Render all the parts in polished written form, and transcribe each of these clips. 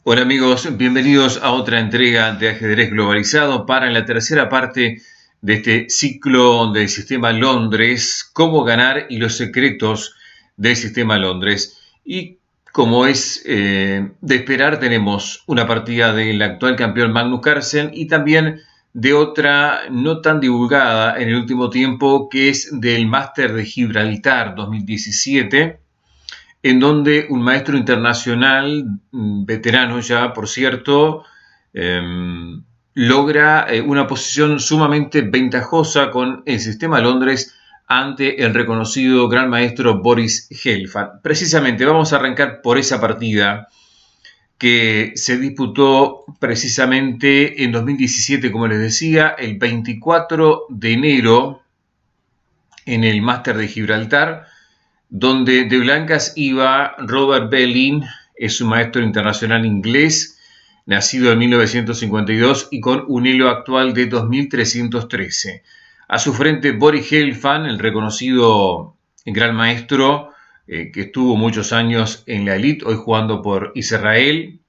Hola amigos, bienvenidos a otra entrega de Ajedrez Globalizado para la tercera parte de este ciclo del Sistema Londres, cómo ganar y los secretos del Sistema Londres. Y como es de esperar, tenemos una partida del actual campeón Magnus Carlsen y también de otra no tan divulgada en el último tiempo, que es del Máster de Gibraltar 2017, en donde un maestro internacional, veterano ya, por cierto, logra una posición sumamente ventajosa con el Sistema Londres ante el reconocido gran maestro Boris Gelfand. Precisamente vamos a arrancar por esa partida que se disputó precisamente en 2017, como les decía, el 24 de enero en el Máster de Gibraltar, donde de blancas iba Robert Belin. Es un maestro internacional inglés, nacido en 1952 y con un elo actual de 2313. A su frente Boris Gelfand, el reconocido gran maestro que estuvo muchos años en la elite, hoy jugando por Israel,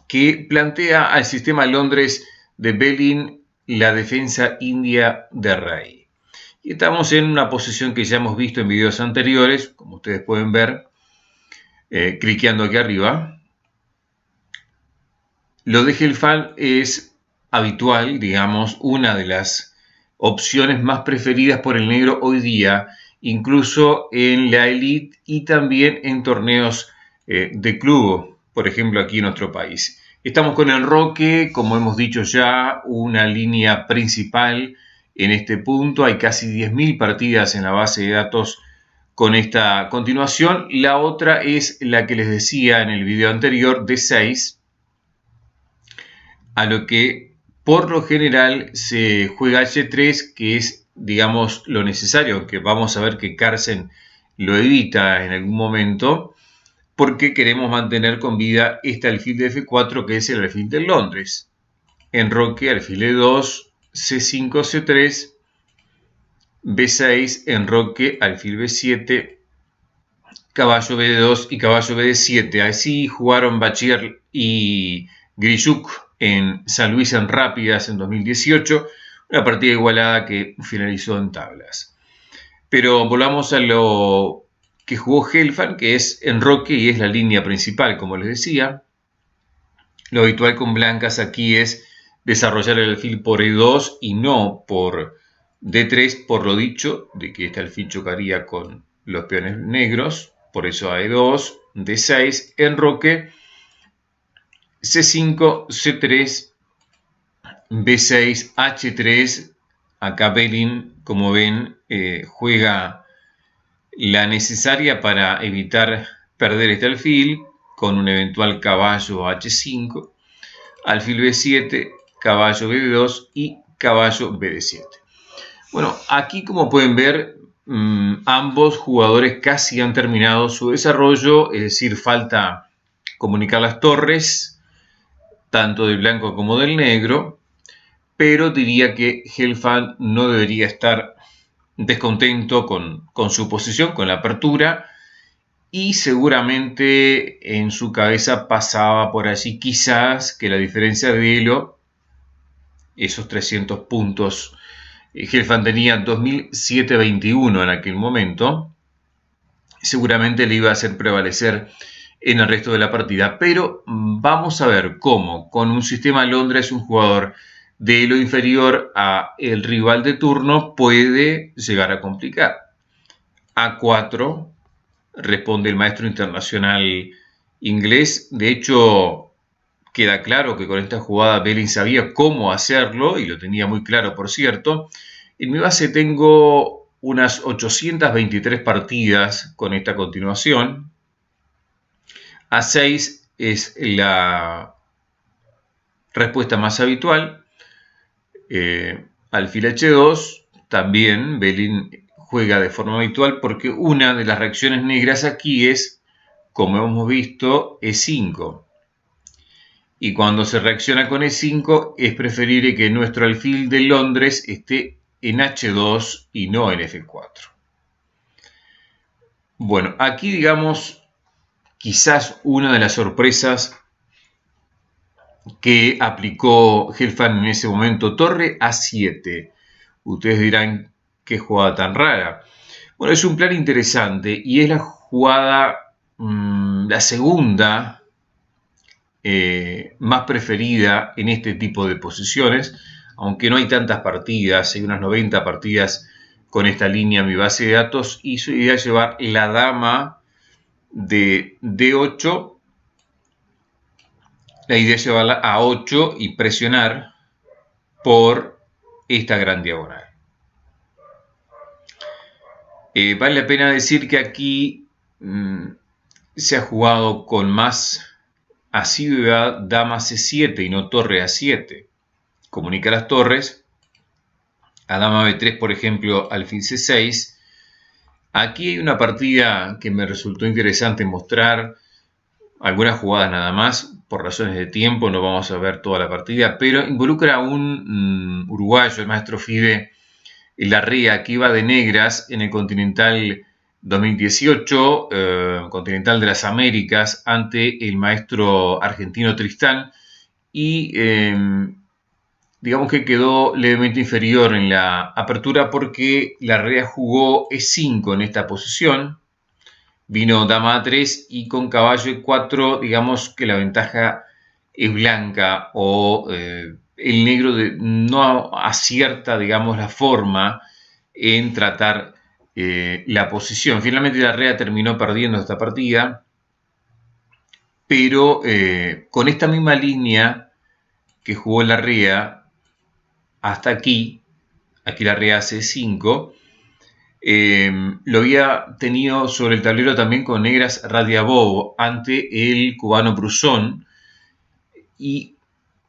que plantea al sistema Londres de Belin la defensa india de rey. Y estamos en una posición que ya hemos visto en videos anteriores, como ustedes pueden ver, cliqueando aquí arriba. Lo de Gelfand es habitual, digamos, una de las opciones más preferidas por el negro hoy día, incluso en la elite y también en torneos de club, por ejemplo aquí en nuestro país. Estamos con el Roque, como hemos dicho ya, una línea principal en este punto. Hay casi 10.000 partidas en la base de datos con esta continuación. La otra es la que les decía en el video anterior, de 6, a lo que por lo general se juega H3, que es, digamos, lo necesario, aunque vamos a ver que Carlsen lo evita en algún momento, porque queremos mantener con vida este alfil de F4, que es el alfil de Londres. Enroque, alfil de 2, C5, C3, B6, enroque, alfil B7, caballo B2 y caballo B7. Así jugaron Bachier y Grishuk en San Luis en rápidas en 2018, una partida igualada que finalizó en tablas. Pero volvamos a lo que jugó Gelfand, que es enroque y es la línea principal, como les decía. Lo habitual con blancas aquí es desarrollar el alfil por E2 y no por D3, por lo dicho, de que este alfil chocaría con los peones negros. Por eso a E2, D6, enroque, C5, C3, B6, H3. Acá Belin, como ven, juega la necesaria para evitar perder este alfil con un eventual caballo H5, alfil B7, caballo BD2 y caballo BD7. Bueno, aquí como pueden ver, ambos jugadores casi han terminado su desarrollo, es decir, falta comunicar las torres, tanto del blanco como del negro, pero diría que Gelfand no debería estar descontento con su posición, con la apertura, y seguramente en su cabeza pasaba por allí quizás que la diferencia de elo, esos 300 puntos, Gelfand tenía 2721 en aquel momento, seguramente le iba a hacer prevalecer en el resto de la partida. Pero vamos a ver cómo con un sistema Londres un jugador de elo inferior a el rival de turno puede llegar a complicar. A4 responde el maestro internacional inglés. De hecho, queda claro que con esta jugada Belin sabía cómo hacerlo y lo tenía muy claro, por cierto. En mi base tengo unas 823 partidas con esta continuación. A6 es la respuesta más habitual. Alfil H2 también Belin juega de forma habitual porque una de las reacciones negras aquí es, como hemos visto, E5. Y cuando se reacciona con E5 es preferible que nuestro alfil de Londres esté en H2 y no en F4. Bueno, aquí digamos quizás una de las sorpresas que aplicó Gelfand en ese momento. Torre A7. Ustedes dirán, qué jugada tan rara. Bueno, es un plan interesante y es la jugada, la segunda más preferida en este tipo de posiciones, aunque no hay tantas partidas, hay unas 90 partidas con esta línea en mi base de datos, y su idea es llevar la dama de D8, la idea es llevarla a 8 y presionar por esta gran diagonal. Vale la pena decir que aquí se ha jugado con más asiduidad dama C7 y no torre A7. Comunica las torres, a dama B3, por ejemplo, alfil C6. Aquí hay una partida que me resultó interesante mostrar, algunas jugadas nada más, por razones de tiempo no vamos a ver toda la partida, pero involucra a un uruguayo, el maestro Fide Larrea, que iba de negras en el Continental 2018, Continental de las Américas, ante el maestro argentino Tristán, y digamos que quedó levemente inferior en la apertura porque Larrea jugó E5 en esta posición, vino dama A3 y con caballo E4, digamos que la ventaja es blanca, o el negro no acierta, digamos, la forma en tratar la posición. Finalmente Larrea terminó perdiendo esta partida, pero con esta misma línea que jugó Larrea hasta aquí Larrea hace 5, lo había tenido sobre el tablero también con negras Radiabov ante el cubano Brusón, y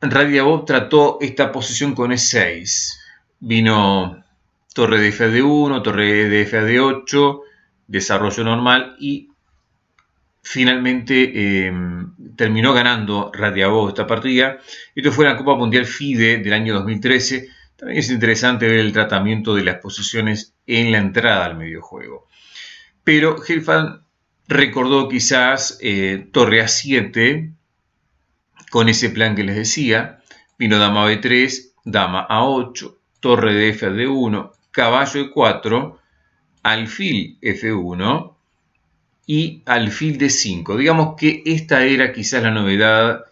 Radiabov trató esta posición con E6. Vino torre de F a D1, torre de F a D8, desarrollo normal, y finalmente terminó ganando Radiabov esta partida. Esto fue en la Copa Mundial FIDE del año 2013. También es interesante ver el tratamiento de las posiciones en la entrada al mediojuego. Pero Gelfand recordó quizás torre A7 con ese plan que les decía. Vino dama B3, dama A8, torre de F a D1, caballo E4, alfil F1 y alfil D5. Digamos que esta era quizás la novedad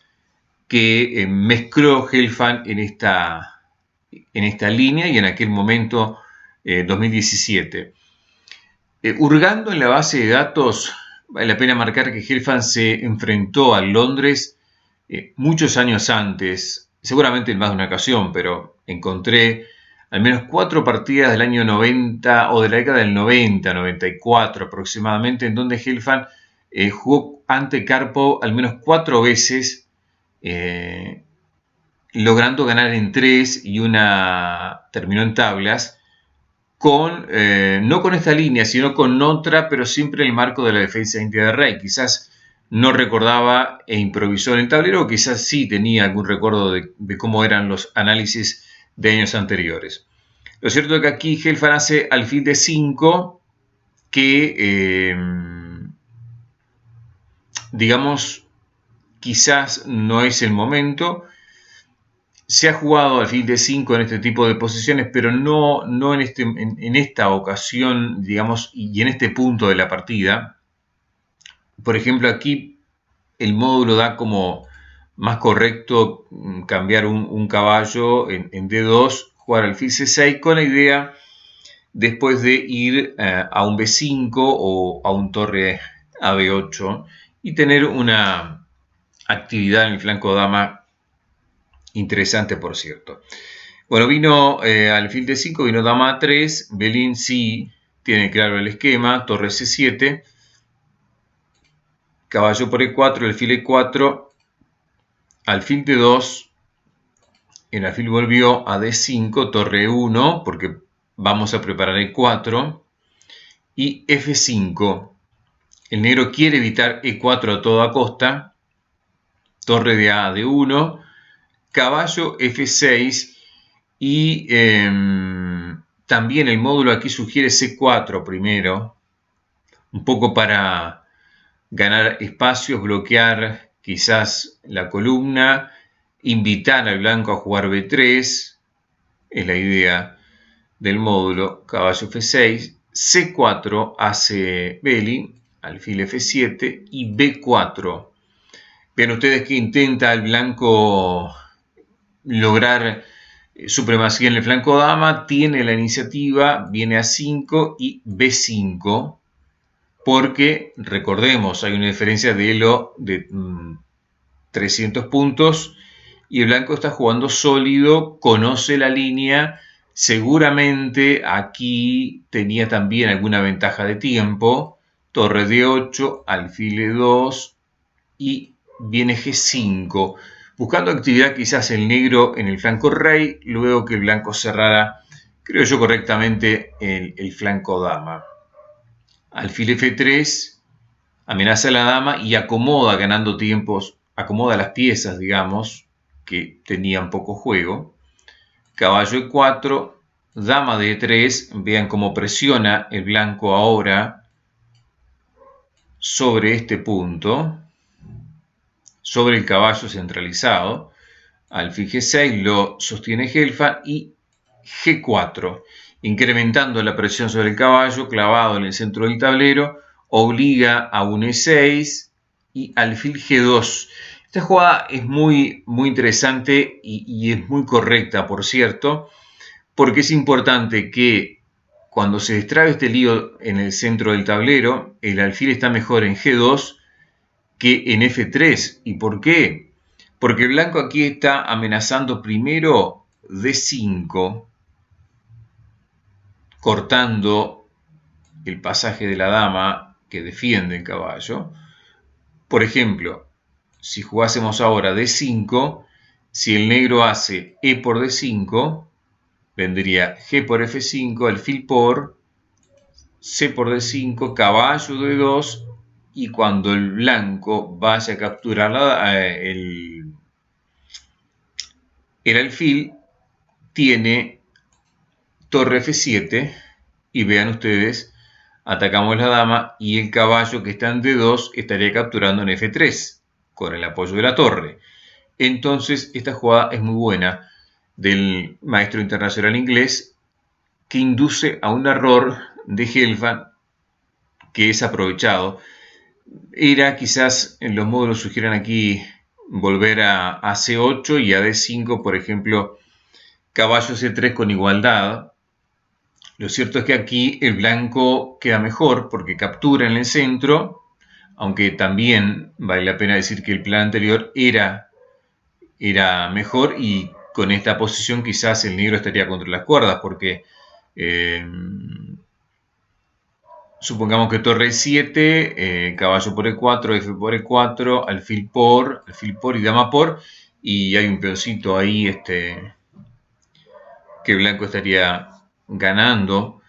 que mezcló Gelfand en esta línea y en aquel momento 2017. Hurgando en la base de datos, vale la pena marcar que Gelfand se enfrentó a Londres muchos años antes, seguramente en más de una ocasión, pero encontré al menos 4 partidas del año 90 o de la década del 90, 94 aproximadamente, en donde Gelfand jugó ante Karpov al menos 4 veces, logrando ganar en 3 y una terminó en tablas, no con esta línea, sino con otra, pero siempre en el marco de la defensa india de rey. Quizás no recordaba e improvisó en el tablero, o quizás sí tenía algún recuerdo de cómo eran los análisis de años anteriores. Lo cierto es que aquí Gelfand hace alfil de 5, que digamos quizás no es el momento. Se ha jugado alfil de 5 en este tipo de posiciones, pero no en esta ocasión, digamos, y en este punto de la partida. Por ejemplo, aquí el módulo da como más correcto cambiar un caballo en D2, jugar alfil C6 con la idea después de ir a un B5 o a un torre a B8 y tener una actividad en el flanco dama interesante, por cierto. Bueno, vino alfil D5, vino dama A3, Belín sí tiene claro el esquema, torre C7, caballo por E4, alfil E4, alfil D2, el alfil volvió a D5, torre E1, porque vamos a preparar E4, y F5. El negro quiere evitar E4 a toda costa, torre de A D1, caballo F6, y también el módulo aquí sugiere C4 primero, un poco para ganar espacios, bloquear quizás la columna invitar al blanco a jugar B3, es la idea del módulo, caballo F6, C4 hace belly, alfil F7 y B4. Vean ustedes que intenta el blanco lograr supremacía en el flanco dama, tiene la iniciativa, viene a 5 y B5, porque recordemos, hay una diferencia de elo de 300 puntos y el blanco está jugando sólido, conoce la línea, seguramente aquí tenía también alguna ventaja de tiempo, torre de 8, alfil de 2 y viene G5, buscando actividad quizás el negro en el flanco rey, luego que el blanco cerrara, creo yo correctamente, el flanco dama. Alfil F3 amenaza a la dama y acomoda, ganando tiempos, acomoda las piezas, digamos, que tenían poco juego. Caballo E4, dama de E3, vean cómo presiona el blanco ahora sobre este punto, sobre el caballo centralizado. Alfil G6 lo sostiene Gelfand y G4, incrementando la presión sobre el caballo clavado en el centro del tablero, obliga a un E6 y alfil G2. Esta jugada es muy interesante y es muy correcta, por cierto, porque es importante que cuando se destrabe este lío en el centro del tablero, el alfil está mejor en G2 que en F3. ¿Y por qué? Porque el blanco aquí está amenazando primero D5, cortando el pasaje de la dama que defiende el caballo. Por ejemplo, si jugásemos ahora D5, si el negro hace E por D5, vendría G por F5, alfil por, C por D5, caballo D2, y cuando el blanco vaya a capturar el alfil, tiene torre F7, y vean ustedes, atacamos la dama y el caballo que está en D2 estaría capturando en F3 con el apoyo de la torre. Entonces esta jugada es muy buena del maestro internacional inglés, que induce a un error de Gelfand que es aprovechado. Era quizás, en los módulos sugieren aquí volver a C8 y a D5, por ejemplo, caballo C3 con igualdad. Lo cierto es que aquí el blanco queda mejor porque captura en el centro, aunque también vale la pena decir que el plan anterior era mejor, y con esta posición quizás el negro estaría contra las cuerdas, porque supongamos que torre 7, caballo por E4, F por E4, alfil por y dama por, y hay un peoncito ahí que blanco estaría ganando.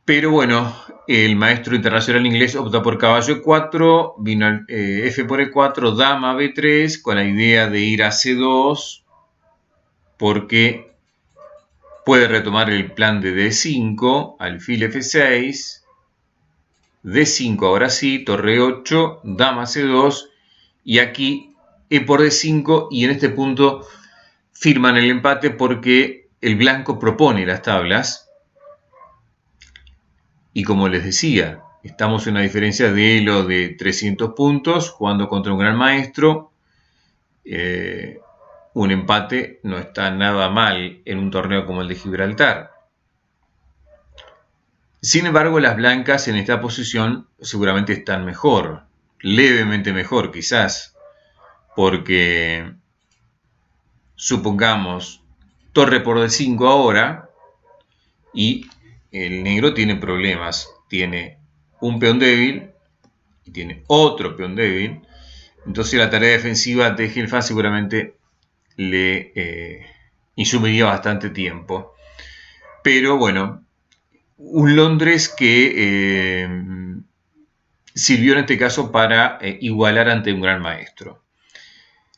Pero bueno, el maestro internacional inglés opta por caballo E4, vino F por E4, dama B3, con la idea de ir a C2, porque puede retomar el plan de D5, alfil F6, D5 ahora sí, torre 8, dama C2, y aquí E por D5, y en este punto firman el empate porque el blanco propone las tablas. Y como les decía, estamos en una diferencia de elo de 300 puntos, jugando contra un gran maestro. Un empate no está nada mal en un torneo como el de Gibraltar. Sin embargo, las blancas en esta posición seguramente están mejor, levemente mejor quizás, porque supongamos torre por D5 ahora, y el negro tiene problemas, tiene un peón débil y tiene otro peón débil. Entonces la tarea defensiva de Gelfand seguramente le insumiría bastante tiempo. Pero bueno, un Londres que sirvió en este caso para igualar ante un gran maestro.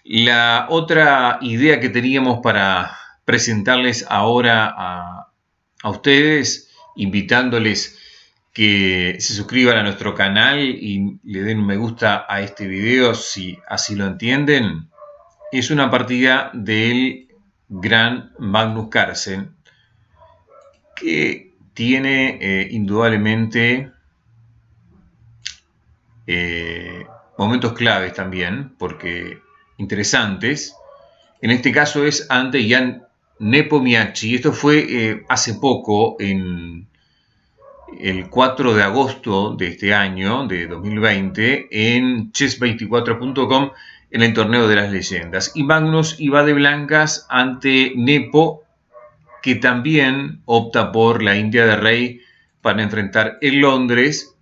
La otra idea que teníamos para presentarles ahora a ustedes, invitándoles que se suscriban a nuestro canal y le den un me gusta a este video si así lo entienden, es una partida del gran Magnus Carlsen, que tiene indudablemente momentos claves también, porque interesantes. En este caso es ante Jan Nepomniachtchi. Esto fue hace poco, en el 4 de agosto de este año, de 2020, en chess24.com, en el torneo de las leyendas. Y Magnus iba de blancas ante Nepo, que también opta por la India de Rey para enfrentar en Londres.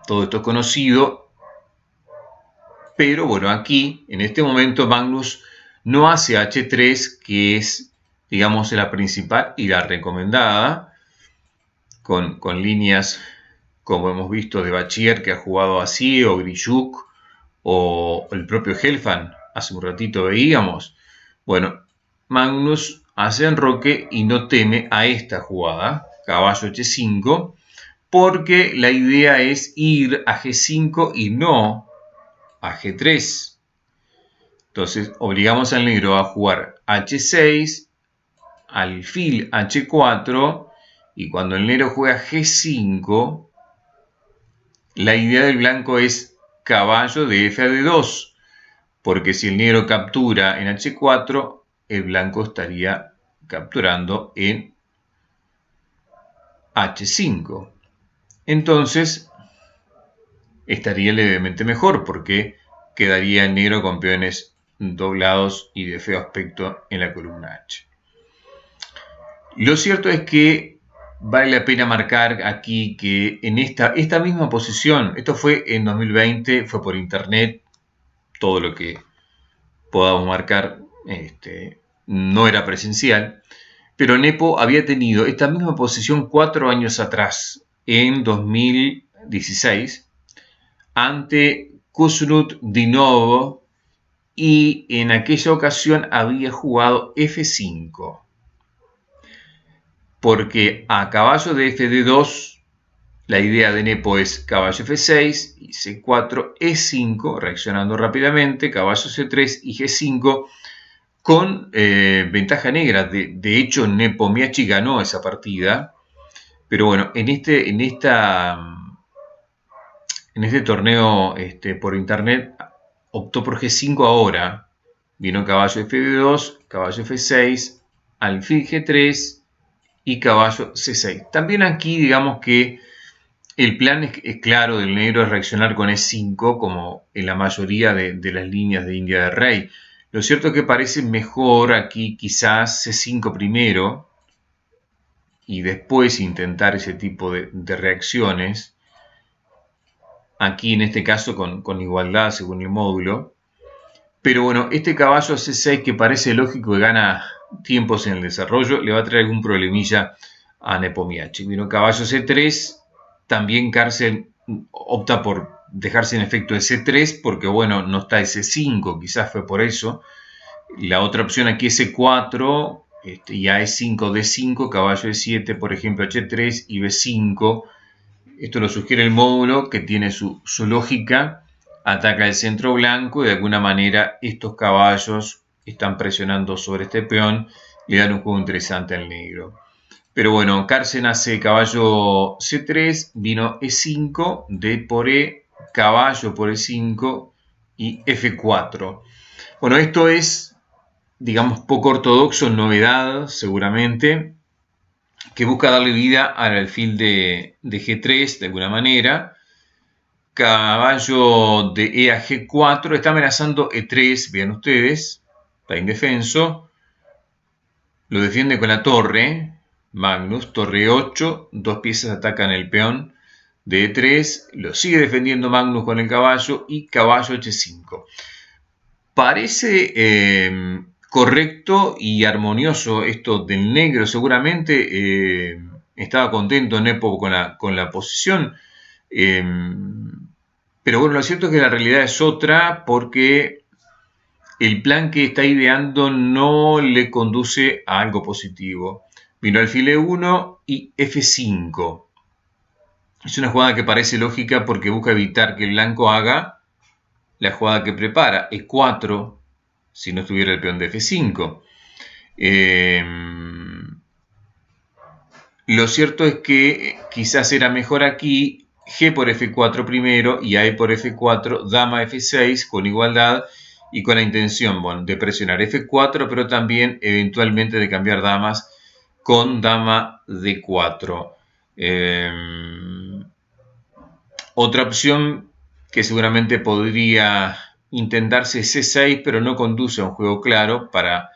Todo esto es conocido, pero bueno, aquí, en este momento, Magnus no hace H3, que es, digamos, la principal y la recomendada, con líneas, como hemos visto, de Bachier, que ha jugado así, o Grishuk, o el propio Helfand, hace un ratito veíamos. Bueno, Magnus hace enroque y no teme a esta jugada, caballo H5, porque la idea es ir a G5 y no a G3. Entonces obligamos al negro a jugar H6, alfil H4, y cuando el negro juega G5, la idea del blanco es caballo de F a D2, porque si el negro captura en H4, el blanco estaría capturando en H5. Entonces estaría levemente mejor, porque quedaría el negro con peones doblados y de feo aspecto en la columna H. Lo cierto es que vale la pena marcar aquí que en esta misma posición, esto fue en 2020, fue por internet, todo lo que podamos marcar no era presencial, pero Nepo había tenido esta misma posición 4 años atrás, en 2016, ante Kusnut Dinovo, y en aquella ocasión había jugado F5, porque a caballo de Fd2 la idea de Nepo es caballo F6 y C4, E5, reaccionando rápidamente, caballo C3 y G5 con ventaja negra. De hecho, Nepomniachtchi ganó esa partida, pero bueno, en este torneo por internet optó por G5 ahora. Vino caballo F2, caballo F6, alfil G3 y caballo C6. También aquí digamos que el plan es claro del negro, es reaccionar con E5, como en la mayoría de las líneas de India de Rey. Lo cierto es que parece mejor aquí quizás C5 primero y después intentar ese tipo de reacciones. Aquí en este caso con igualdad según el módulo. Pero bueno, este caballo C6, que parece lógico que gana tiempos en el desarrollo, le va a traer algún problemilla a Nepomniachtchi. Vino caballo C3, también Carlsen opta por dejarse en efecto de C3 porque bueno, no está ese 5, quizás fue por eso. La otra opción aquí es C4, y a E5, D5, caballo E7, por ejemplo, H3 y B5. Esto lo sugiere el módulo, que tiene su lógica. Ataca el centro blanco y de alguna manera estos caballos están presionando sobre este peón, le dan un juego interesante al negro. Pero bueno, Carlsen hace caballo C3, vino E5, D por E, caballo por E5 y F4. Bueno, esto es, digamos, poco ortodoxo, novedad seguramente, que busca darle vida al alfil de G3 de alguna manera. Caballo de E a G4, está amenazando E3, vean ustedes, está indefenso. Lo defiende con la torre, Magnus, torre 8, dos piezas atacan el peón de E3, lo sigue defendiendo Magnus con el caballo y caballo H5. Parece correcto y armonioso esto del negro, seguramente estaba contento Nepo con la posición, pero bueno, lo cierto es que la realidad es otra, porque el plan que está ideando no le conduce a algo positivo. Vino alfil E1 y F5. Es una jugada que parece lógica porque busca evitar que el blanco haga la jugada que prepara, E4, si no estuviera el peón de F5. Lo cierto es que quizás era mejor aquí G por F4 primero y AE por F4, dama F6 con igualdad y con la intención, bueno, de presionar F4, pero también eventualmente de cambiar damas con dama D4. Otra opción que seguramente podría intentarse C6, pero no conduce a un juego claro para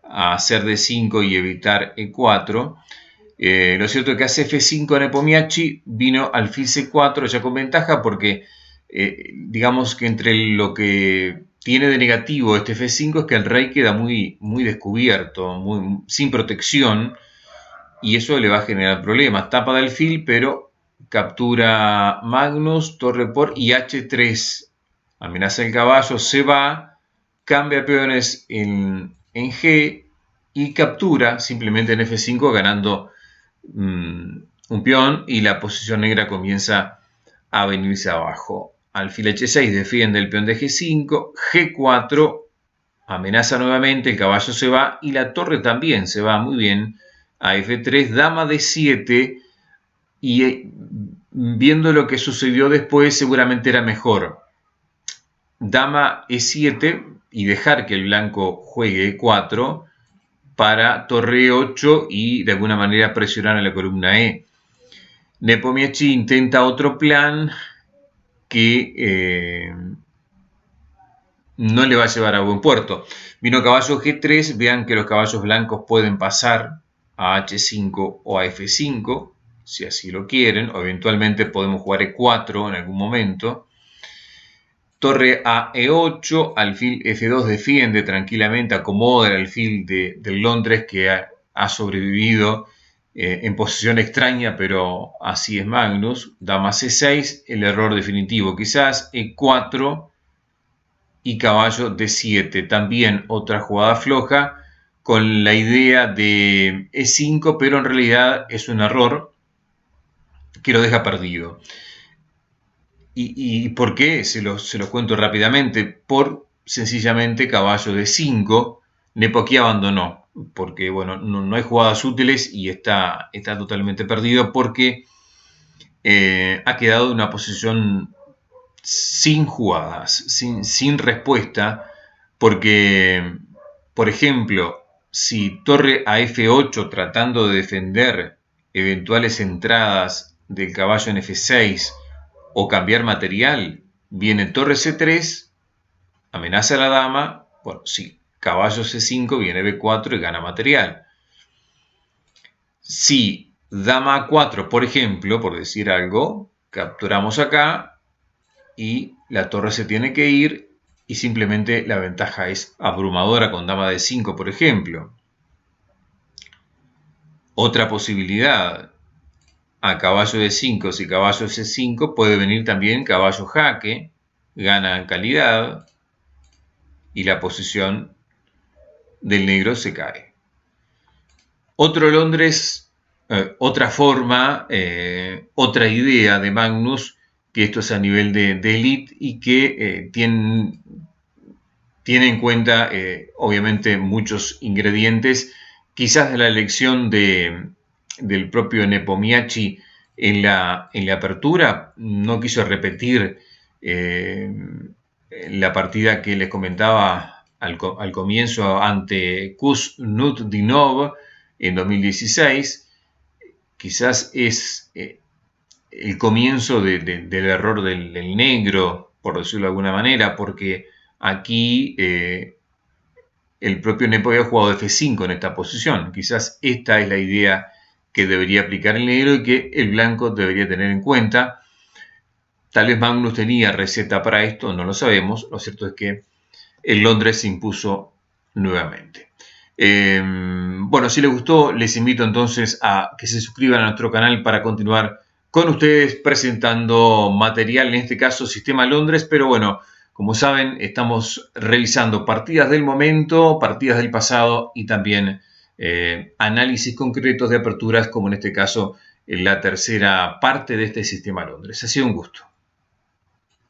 hacer D5 y evitar E4. Lo cierto es que hace F5 Nepomniachtchi, vino alfil C4 ya con ventaja porque digamos que entre lo que tiene de negativo este F5 es que el rey queda muy descubierto, sin protección, y eso le va a generar problemas. Tapa de alfil, pero captura Magnus, torre por y H3. Amenaza el caballo, se va, cambia peones en G y captura simplemente en F5 ganando un peón y la posición negra comienza a venirse abajo. Alfil H6 defiende el peón de G5, G4 amenaza nuevamente, el caballo se va y la torre también se va muy bien a F3, dama D7 y viendo lo que sucedió después seguramente era mejor dama E7 y dejar que el blanco juegue E4 para torre 8 y de alguna manera presionar a la columna E. Nepomniachtchi intenta otro plan que no le va a llevar a buen puerto. Vino caballo G3, vean que los caballos blancos pueden pasar a H5 o a F5, si así lo quieren, o eventualmente podemos jugar E4 en algún momento. Torre a E8, alfil F2 defiende tranquilamente, acomoda el alfil del Londres que ha sobrevivido en posición extraña, pero así es Magnus. Dama C6, el error definitivo quizás, E4 y caballo D7. También otra jugada floja con la idea de E5, pero en realidad es un error que lo deja perdido. ¿Y por qué? Se los cuento rápidamente. Por sencillamente caballo D5, Nepo aquí abandonó, porque bueno, no hay jugadas útiles y está totalmente perdido porque ha quedado en una posición sin jugadas, sin respuesta, porque, por ejemplo, si torre a F8 tratando de defender eventuales entradas del caballo en F6 o cambiar material, viene torre C3, amenaza a la dama, bueno, sí, caballo C5, viene B4 y gana material. Si dama A4, por ejemplo, por decir algo, capturamos acá y la torre se tiene que ir y simplemente la ventaja es abrumadora con dama D5, por ejemplo. Otra posibilidad, a caballo D5, si caballo C5, puede venir también caballo jaque, gana en calidad y la posición del negro se cae. Otro Londres, otra forma, otra idea de Magnus, que esto es a nivel de elite y que tiene en cuenta obviamente muchos ingredientes, quizás de la elección del propio Nepomniachtchi en la apertura, no quiso repetir la partida que les comentaba al comienzo ante Kusnutdinov en 2016, quizás es el comienzo del error del negro, por decirlo de alguna manera, porque aquí el propio Nepo había jugado F5 en esta posición. Quizás esta es la idea que debería aplicar el negro y que el blanco debería tener en cuenta. Tal vez Magnus tenía receta para esto, no lo sabemos. Lo cierto es que el Londres se impuso nuevamente. Bueno, si les gustó, les invito entonces a que se suscriban a nuestro canal para continuar con ustedes presentando material, en este caso Sistema Londres, pero bueno, como saben, estamos revisando partidas del momento, partidas del pasado y también análisis concretos de aperturas, como en este caso en la tercera parte de este Sistema Londres. Ha sido un gusto.